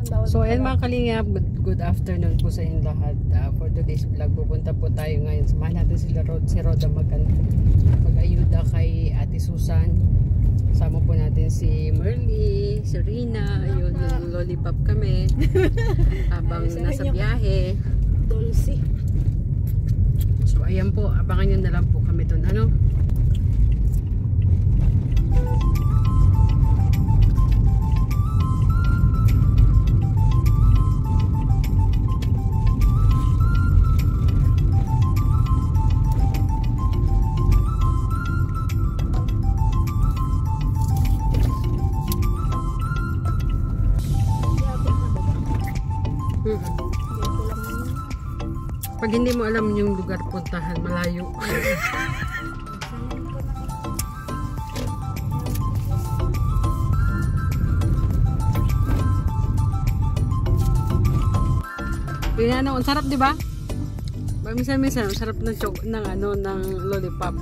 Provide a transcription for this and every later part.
So ayan mga kalingap, good afternoon po sa inyong lahat. For today's vlog, pupunta po tayo ngayon. Samahan natin si Roda mag-ayuda kay Ate Susan. Sama po natin si Merly, si Rina, ayun, lollipop kami. Habang nasa biyahe. Dulce. So ayan po, abangan nyo na lang po kami doon. Ano? Pag hindi mo alam yung lugar puntahan, malayo. Pinano, ang sarap 'di ba? Minsan-minsan, ang sarap ng ng lollipop.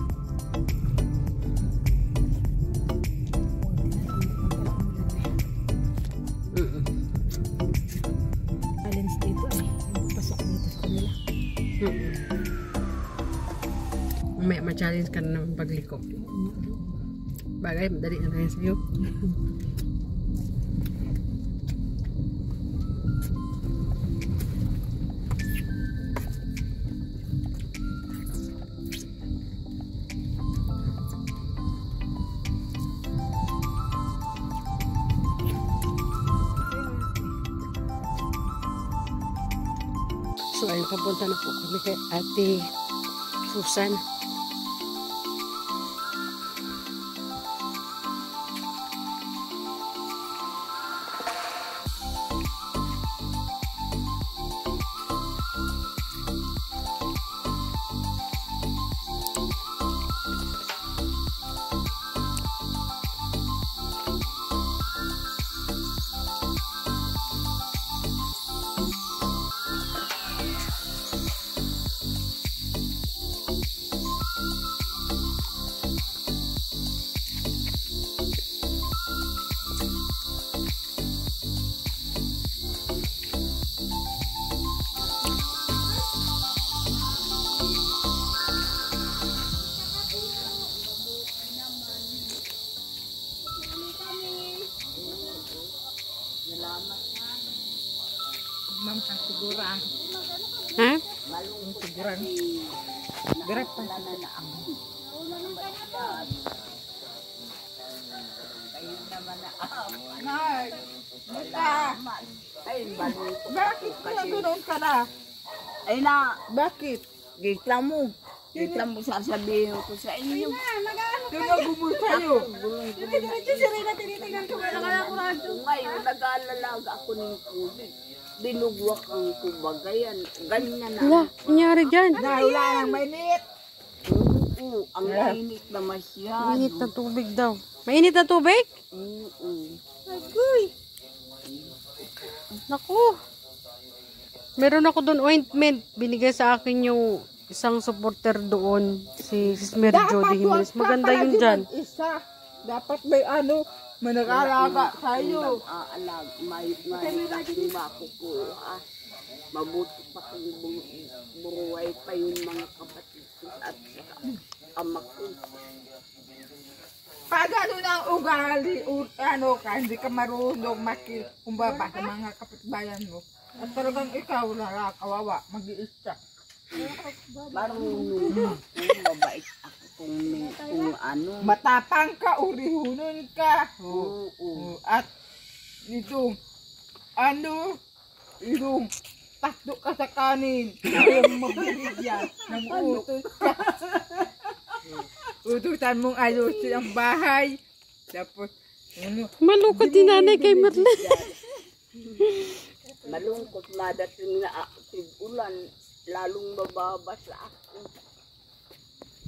Balance dito ay pasok dito sa kanila. May ma-challenge ka na naman pagliko. Bagay, madali na tayo sa'yo. So ayun, papunta na po kami kay Ate Susan. Ma'am, ang siguran. Ha? Ang siguran. Direct pa. Nay, bakit ganoon ka na? Ay na, Bakit? reklamo. Reklamo sasabihin ko sa inyo. Gumul kayo. Ngayon, nag-aalalaga ako ng tubig. Dinugwak ang kubagayan. Ganyan na. Wala, nangyari dyan. Wala nang mainit. Oo, ang mainit na masyado. Mainit na tubig daw. Mainit na tubig? Agoy. Naku. Meron ako doon ointment. Binigay sa akin yung isang supporter doon. Si Mary Jody Jimenez. Maganda yun dyan. Isa. Dapat may manag-alaga sa'yo. Aalag, may makukuha. Mabuti pa kung buruway pa yung mga kapatid ko at saka ama ko. Pag ano na ang ugali, hindi ka marunong makikumbaba sa mga kapitbayan mo. At talagang ikaw kawawa, mag-iista. Marunong. Mabait ako kung ano. Matapang ka, urihunon ka. Oo. At itong, itong takdo ka sa kanin. Ayaw mabirigyan. Nang utos ka. Utusan mong ayusin ang bahay. Tapos, Malungkot din nanay kay Merlin. Malungkot madating na ulan. Lalong mababasa ako.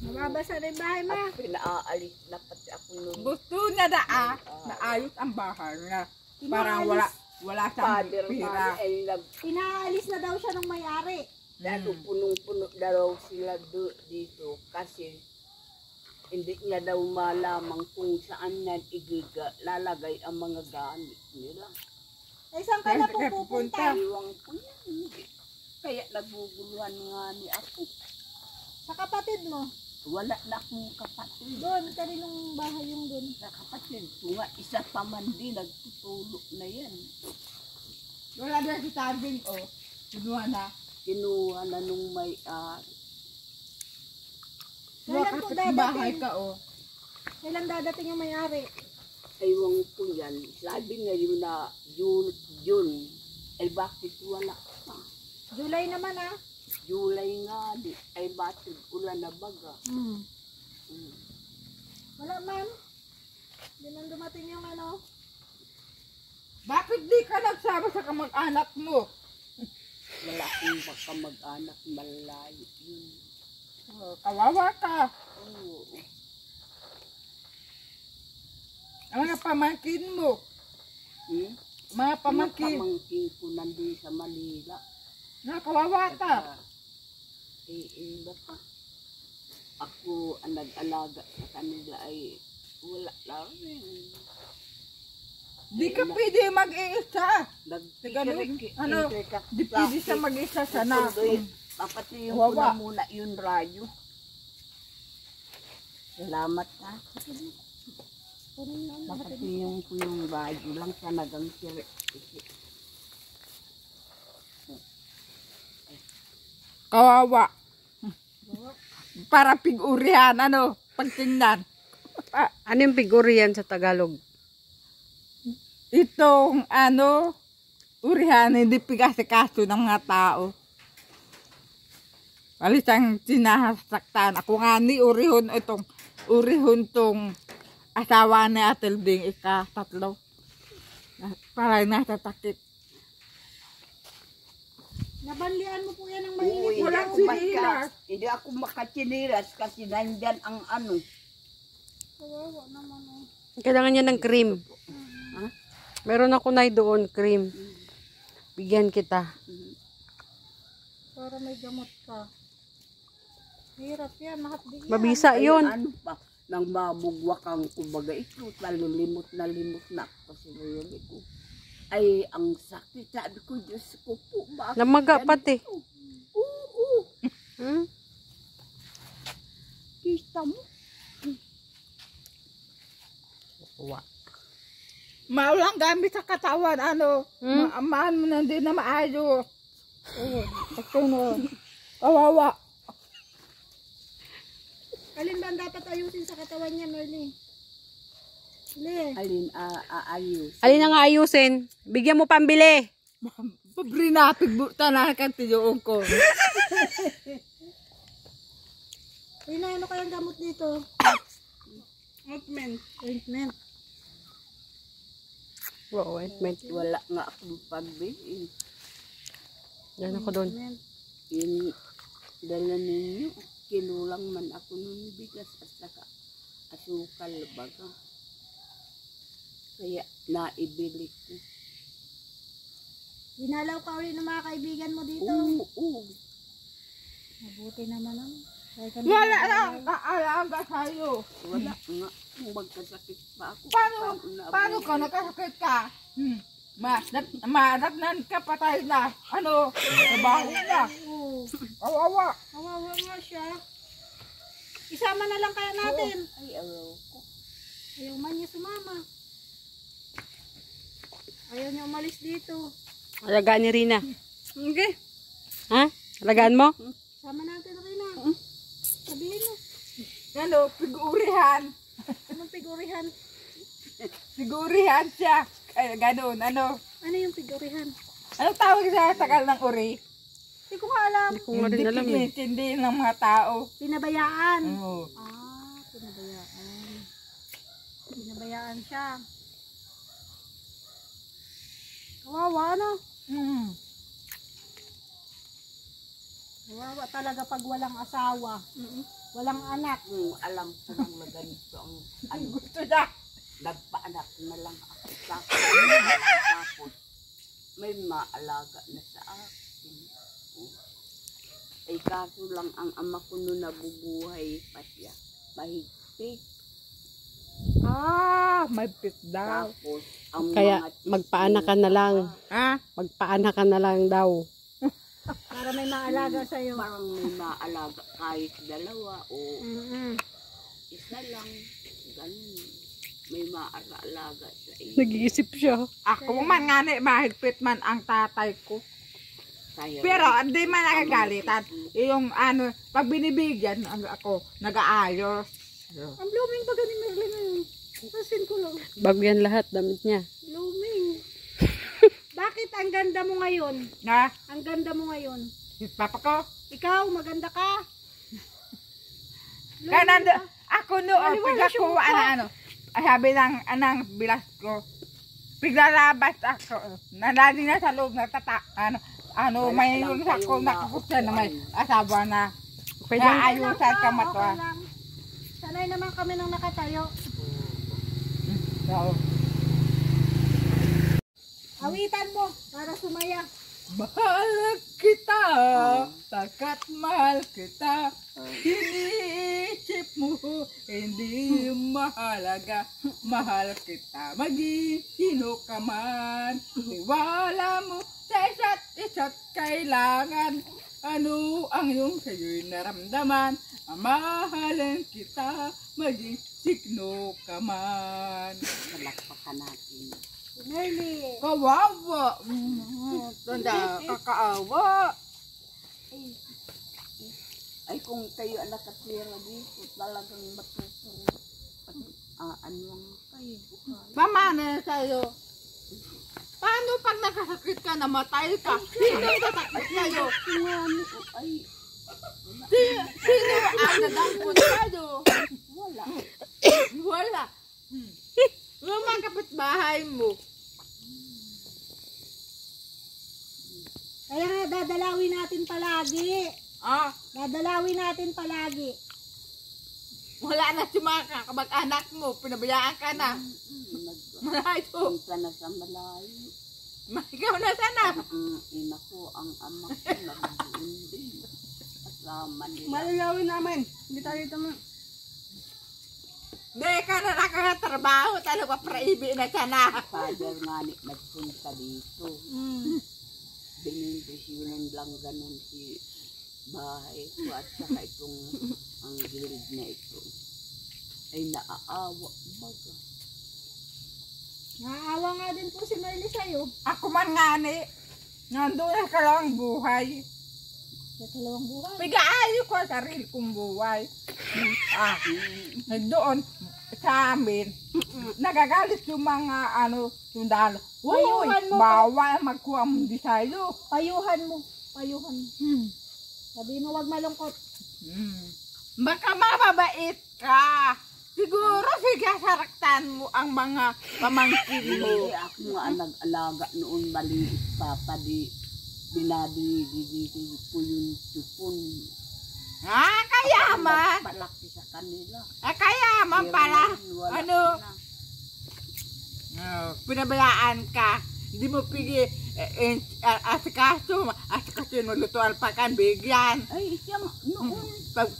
mababasa na yung bahay mo. At pinaalis na pati ako nun. Gusto na naayos ang bahay na. Parang wala siyang pira. Pinaalis na daw siya ng may-ari. Lalo punong-puno daw sila dito kasi hindi niya daw malamang kung saan niya lalagay ang mga gamit nila. Ay, saan ka na po pupunta? Iwang ko yan. Kaya naguguluhan nga ni ako. Sa kapatid mo? Wala na akong kapatid. Doon, kaninong bahay yung doon? Sa kapatid ko nga, isa pa man din, nagtutulog na yan. Wala na si Tarbing, oh. Kinuha na. Kinuha na nung may-ari. Kailan po Bahay dadating? ka, oh. Kailan dadating yung may-ari? Ewan ko yan. Sabi ngayon na June. Ay bakit wala pa? July naman ah. July nga di. Ay bakit ulan na baga? Hmm. Hmm. Wala man. Hindi man dumating yung ano. Bakit di ka nagsama sa kamag-anak mo? Wala akong baka mag-anak malayo yun. Oh, kawawa ka. Oo. Ang mga pamangkin mo. Hmm? Mga pamangkin. Pamangkin ko nandun sa Manila. Kawawa ka. Iba pa. Ako ang nag-alaga sa kanila ay wala lang. Di ka pwede mag-iisa. Ano? Di pwede siya mag-isa sana. Papatiyin ko Wawa. na muna yung radyo. Salamat ka. Papatiyin ko yung radyo lang sa nagang siri. Kawawa. Para pig-urihan, ano? Pagtingnan. Ano yung figure sa Tagalog? Itong, ano, urihan, hindi pigasikaso ng mga tao. Walisang sinasaktan. Ako nga ni urihon tong asawa ni Atelding ika-3. Para natatakip. Nabanlian mo po yan ng Oo, mainit. hindi Walang ako sinilas. hindi ako makachinilas kasi nandyan ang ano. Kawawa naman oh. Kailangan niya ng cream. Ha? Meron ako na doon, cream. Bigyan kita. Para may gamot ka. Hirap yan, mahapdi yan. Mabisa Ay, yun. ano pa, nang mabugwak ang kumbaga ito, limot na ako kasi ngayon ko. Ay, ang sakit. Sabi ko, Diyos ko po, bakit Namaga ganito? pati. Oo. Hmm? Kita mo. Maulang gamit sa katawan, ano? Maaman mo na hindi na maayos. Oo. Pagtunod. Kawawa. Alin ba ang dapat ayusin sa katawan niya, Merly? Merly. Alin, aayos. Alin na nga ayusin? Bigyan mo pambili. Pobre na, pigbuta na kantiyoon ko. Rina, ano kayang gamot dito? Ointment. Ointment. Oo, ointment. Wala nga akong pagbili. Yan ako doon. Ointment. Yung dala ninyo, kinulang man ako ng bigas at saka asukal baga. Kaya naibili ko. Dinalaw ka ulit ng mga kaibigan mo dito. Oo. Mabuti naman ang. Wala na ang kaalaga sa'yo. Wala nga. Kung magkasakit pa ako. Paano ka nakasakit ka? Maratnan ka patay na. Ano? Trabaho na. Oo. Kawawa. Kawawa nga siya. Isama na lang kaya natin. Ay, araw ko. Ayaw man niya sumama. Ayaw niya umalis dito. Alagaan ni Rina. Okay. Ha? Alagaan mo? Sama natin, Rina. Sabihin mo. Ano? Pig-urihan. Anong figurihan? Pig-urihan siya. Ay, ganun. Ano? Ano yung figurihan? Anong tawag sa tagal ng uri? Hindi ko nga alam. Hindi ko nga rin alam eh. Hindi ng mga tao. Pinabayaan. Oo. Pinabayaan. Pinabayaan siya. Kawawa, ano? Kawawa talaga pag walang asawa. Walang anak. Alam ko lang na ganito ang ano. Gusto niya. Nagpaanak na lang ako sa tapos may maalaga na sa akin. Ay kaso lang ang ama ko noon nabubuhay pa siya. Mahigpit. May pit daw. Tapos, ang Kaya mga magpaanak ka na lang. Ha? Magpaanak ka na lang daw. Para may maalaga sa'yo. parang may maalaga kahit dalawa o isa lang. Ganun. May maalaga sa iyo. Nag-iisip siya. Ako man nga ni, mahigpit man ang tatay ko. Kaya, Pero hindi man nakagalitan. Yung ano, pag binibigyan, ako, nag-aayos. Ang blooming ba ni Merlin ngayon? Kasin ko lang. Bago yan lahat, damit niya. Blooming. Bakit ang ganda mo ngayon? Na, Ang ganda mo ngayon. papa ko. Ikaw, maganda ka. Kaya nando, ako noon, Wala pigla siya ko, mukha. sabi ng anang bilas ko, piglalabas ako, nalagi na sa loob, may yun sa ko, nakaputya na may asawa na, Okay kaya lang. ayusan ka matwa. Okay lang. Sanay naman kami nang nakatayo. So, Awitan mo para sumaya. mahal kita, takat mahal kita, iniisip mo, hindi mahalaga, mahal kita, maging sino ka man, tiwala mo sa isa't kailangan, ano ang iyong sa'yo'y naramdaman, mahalin kita, maging sino ka man. palakpakan natin. Merlin. Kawawa. Tanda, kakaawa. Ay, kung kayo ang nakatira dito, talagang matutong ano ang kayo. Pamana sa'yo. Paano pag nakasakit ka, namatay ka? Sino sasakit sa'yo? Ay, Sino ang nadampot sa'yo? wala. Wala. Yung mga kapitbahay mo. Kaya nga dadalawin natin palagi. Ah, Dadalawin natin palagi. wala na si mga kamag-anak mo. Pinabayaan ka na. Malayo. Punta na sa malayo. Ikaw na sana. Ang ina ko, ang ama ko, nagdoon din. Kasama nila. Malalawin namin. Hindi tayo tama. Hindi ka na nakakatrabaho. Talaga praibi na sana. Father nga ni nagpunta dito. Binindisyonan lang ganun si bahay ko at saka itong ang gilid na ito. Ay naaawa baga. Naawa nga din po si Merly sa'yo. Ako man nga ni. Nandun ka lang buhay. Sa dalawang buhay. Pag-aayo ko ang sarili kong buhay. Doon sa amin, nagagalit yung mga sundalo. Uy, Payuhan mo, bawal magkuha mo di sa'yo. Payuhan mo. Payuhan mo. Sabi mo wag malungkot. Baka mababait ka. Siguro sigasaraktan mo ang mga pamangkin mo. Hindi ako nga nag-alaga noon maliit pa di binadi ko yung tupon. Kayaman. Palaki sa kanila. Kayaman pala. Pero wala Ano? na. Pinabayaan ka. Hindi mo pigi asikaso yung lutuan pa kan bigyan. Ay, siya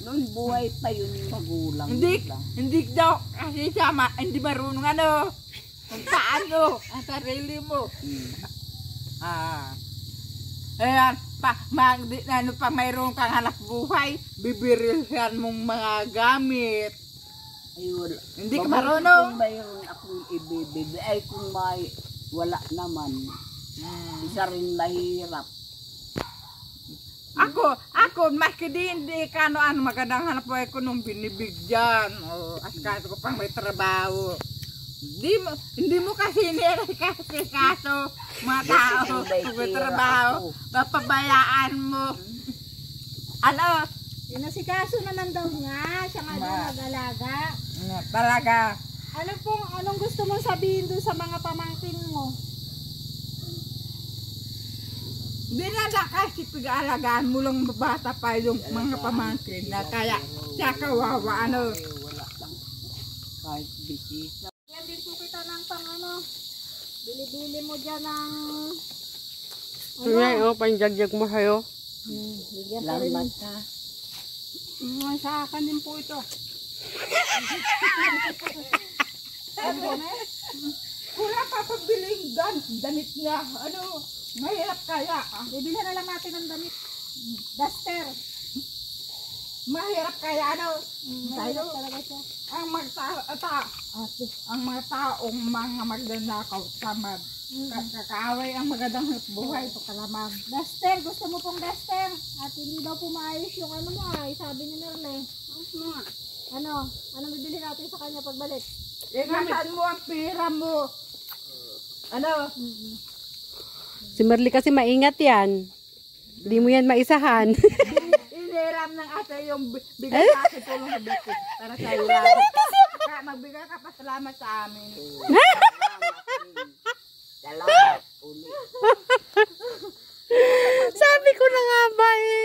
noon buhay pa yun yung magulang Hindi, nila. hindi daw kasi siya hindi marunong kung paano ang sarili mo. Ayan, pa mayroon kang hanap buhay, bibirilhan mong mga gamit. Ay, wala. Hindi ka Mabuti marunong. Kung mayroon akong ibibigay, ay kung may wala naman, isa rin mahirap. Ako, maski hindi ka magandang hanap buhay ko nung binibigyan. Asikaso ko pang may trabaho. Hindi mo kasi kasi kaso mga tao kung may trabaho, papabayaan mo. Inasikaso naman daw nga. Siya nga daw nag-alaga. Talaga. Anong gusto mong sabihin doon sa mga pamangkin mo? Hindi na kasi pag-aalagaan mo lang bata pa yung mga pamangkin na kaya siya kawawa. Wala lang kahit bisita. Yan din po kita ng bili-bili mo dyan ng Ngayon, panjagjag mo sa'yo. bigyan pa rin. Salamat ka. Sa akin din po ito. Wala pa pagbiling damit niya. Ano, mahirap kaya. Bibili na lang natin ng damit. Duster. Mahirap kaya ano. Mahirap talaga siya. Ang mga taong mga magnanakaw tamad. Kakaaway ang magandang buhay to kalamang. Duster, gusto mo pong duster? At hindi daw pumayos yung ano mo ay, sabi ni Merle. Ano? Anong bibili natin sa kanya pagbalik? Ingatan mo ang pera mo. Ano? Si Merly kasi maingat yan. Hindi mo yan maisahan. Iniram ng ate yung bigay sa akin tulong sa Becky. Para sa iyo lang. Kaya magbigay ka pa salamat sa amin. Salamat ulit. Sabi ko na nga ba eh.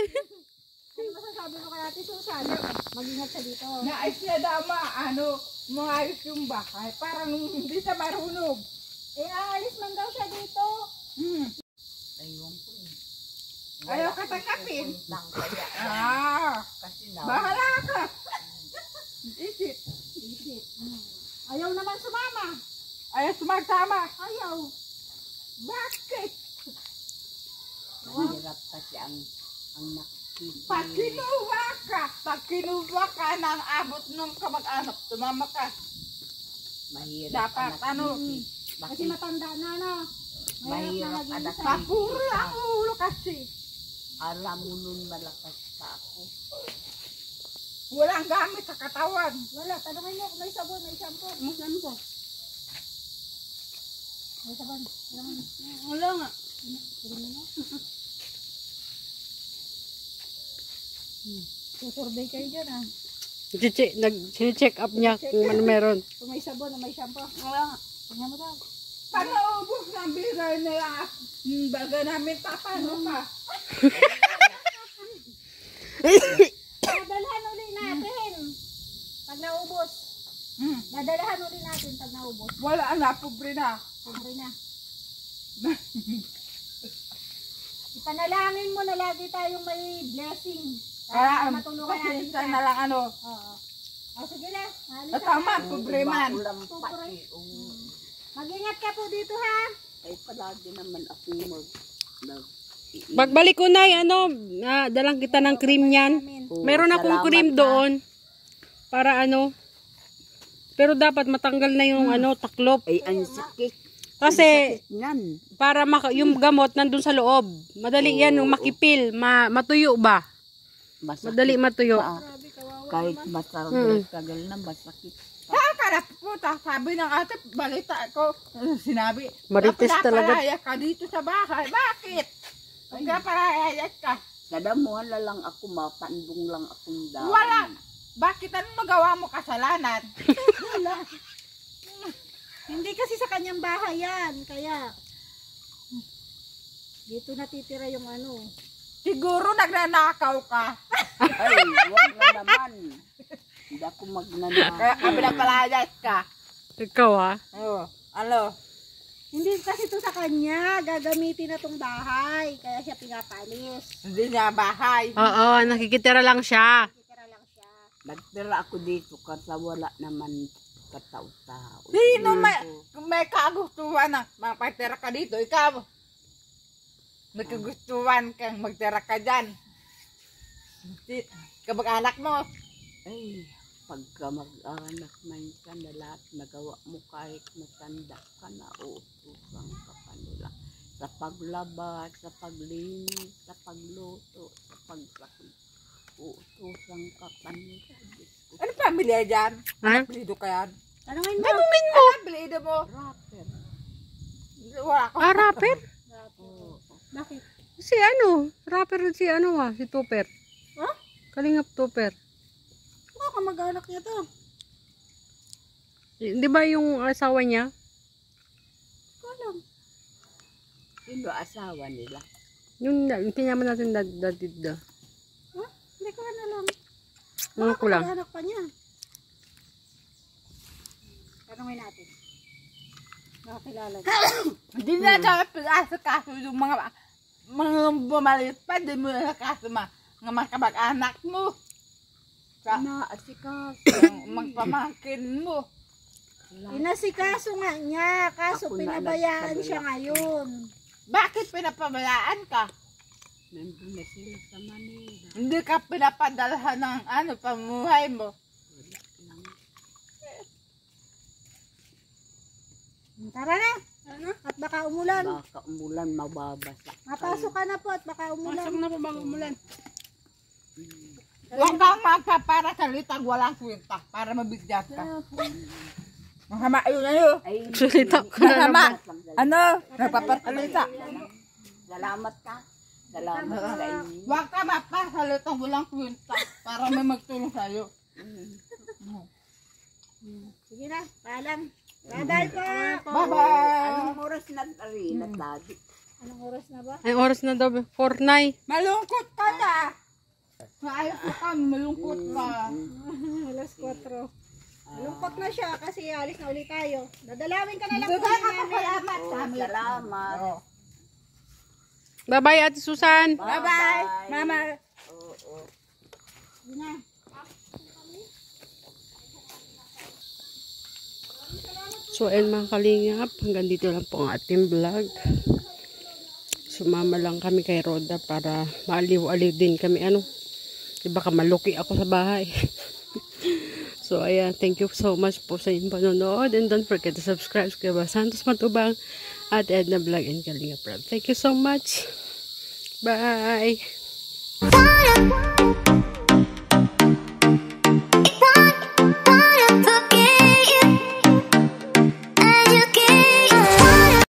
Ano masasabi mo kay Ate Susan? Mag-ingat siya dito. Nais niya dama, maayos yung bahay. Parang hindi siya marunong. Eh, aalis man daw siya dito. Ayun ko. Ayaw ka tanggapin. Lang kaya. Kasi na. Bahala ka. Isip. Ayaw naman sumama. Ayaw sumagsama. Ayaw. Bakit? Mahirap kasi ang nakikita. Pag kinuha ka ng abot ng kamag-anak, tumama ka. Mahirap. Dapat, Kasi matanda na, no? Mahirap na anak. Papuri ang ulo kasi. Alam mo nun malakas pa ako. Walang gamit sa katawan. Wala, tanongin mo kung may sabon, may shampoo. May shampoo. May sabon. Wala nga. Susurvey kayo dyan, ah. Check up niya kung ano meron. Kung may sabon, may shampoo. Wala nga. Tingnan mo daw. Pag naubos ng biray nila, baga namin papano ka. Dadalhan uli natin. Pag naubos. Dadalhan uli natin pag naubos. Wala na, pobre na. Siyempre na. Ipanalangin mo na lagi tayong may blessing. Para matulungan natin pasensya na lang Oo. O sige na. Alis Tama, na. pobre man. Ulam pati. Mag-ingat ka po dito, ha? Ay palagi naman ako Pagbalik ko na, dalang kita ng cream niyan. Meron akong cream doon. Para pero dapat matanggal na yung taklop. Ay ang sakit. Kasi Yan. para yung gamot nandun sa loob. Madali yan yung makipil, matuyo ba? Masakit Madali matuyo. pa. Kahit tagal na masakit. Kakarap po, sabi ng ate, balita ko, sinabi, Marites talaga. napalaya ka dito sa bahay. Bakit? Kung napalaya ka, Kadamuhan na lang ako, mapandong lang akong daan. wala. Bakit anong magawa mo kasalanan? Hindi kasi sa kanyang bahay yan. Kaya, dito natitira yung Siguro nagnanakaw ka. Ay, wag na naman. Hindi ako magnanakaw. Kaya kami napalayas ka. Ikaw Oo. Hindi kasi ito sa kanya. Gagamitin na tong bahay. Kaya siya pinapalis. Hindi niya bahay. Oo, nakikitira lang siya. Titira lang siya. Nagtira ako dito kasi wala naman katao-tao. Sino may kagustuhan na magpatira ka dito? Ikaw. May kagustuhan kang magtira ka dyan. Kabag-anak mo. Ay, pagka mag-anak minsan na lahat nagawa mo kahit matanda ka na, utusan ka pa nila. Sa paglaba, sa paglinis, sa pagluto, sa pagsakot. Utusan ka pa nila. Ano pamilya dyan? Ha? Apelido ka yan? Tanungin mo. Tanungin mo. Ano apelido mo? Rapper. Wala ko. Rapper? Oo. Bakit? Si rapper si si Tupper. Ha? Kalingap Tupper. Baka kamag-anak niya to. Di ba yung asawa niya? Alam. Sino asawa nila? Yung kinyaman natin dati. Ha? Hindi ko alam. Ano ko lang. Kamag-anak pa niya. Tanungin natin. Nakakilala niya. Hindi na dapat pag-asa kaso yung mga bumalit pa. Hindi mo na kaso mga kabag-anak mo. Sa Naasikas. magpamangkin mo. Inasikaso nga niya, kaso Ako na pinabayaan nagpadala. siya ngayon. Bakit pinapabayaan ka? Nandun na sila sa Manila. Hindi ka pinapadalhan ng pamuhay mo. Wala lang. Tara na. At baka umulan. Baka umulan, mababasa. Mapasok ka na po at baka umulan. na po bang umulan? Huwag kang magpapara sa litag walang kwenta para mabigyan ka. Mahama yun na yun. Ay, Salita ko na Mahama. naman. Ano? Nagpapasalita. Salamat ka. Salamat sa inyo. Huwag ka mapasalita walang kwenta para may magtulong sa'yo. Sige na, paalam. Bye-bye po. Bye-bye! Anong oras na rin? Natagi. Anong oras na ba? Ay, oras na daw. 4:09. Malungkot ka na! Maayos ka kami, malungkot ka. Alas 4. Lungkot na siya kasi alis na ulit tayo. Dadalawin ka na lang po Dugay ka namin. papalamat Oh, sa amin. salamat. Bye-bye, Ate Susan. Bye-bye! Mama! Oo. Sige na. So, ayun mga kalingap, hanggang dito lang po ang ating vlog. Sumama lang kami kay Roda para maaliw-aliw din kami. Baka maluki ako sa bahay. So, ayan, thank you so much po sa inyong panonood. And don't forget to subscribe kay Santos Matubang at Edna Vlog and Kalinga Prab. Thank you so much. Bye!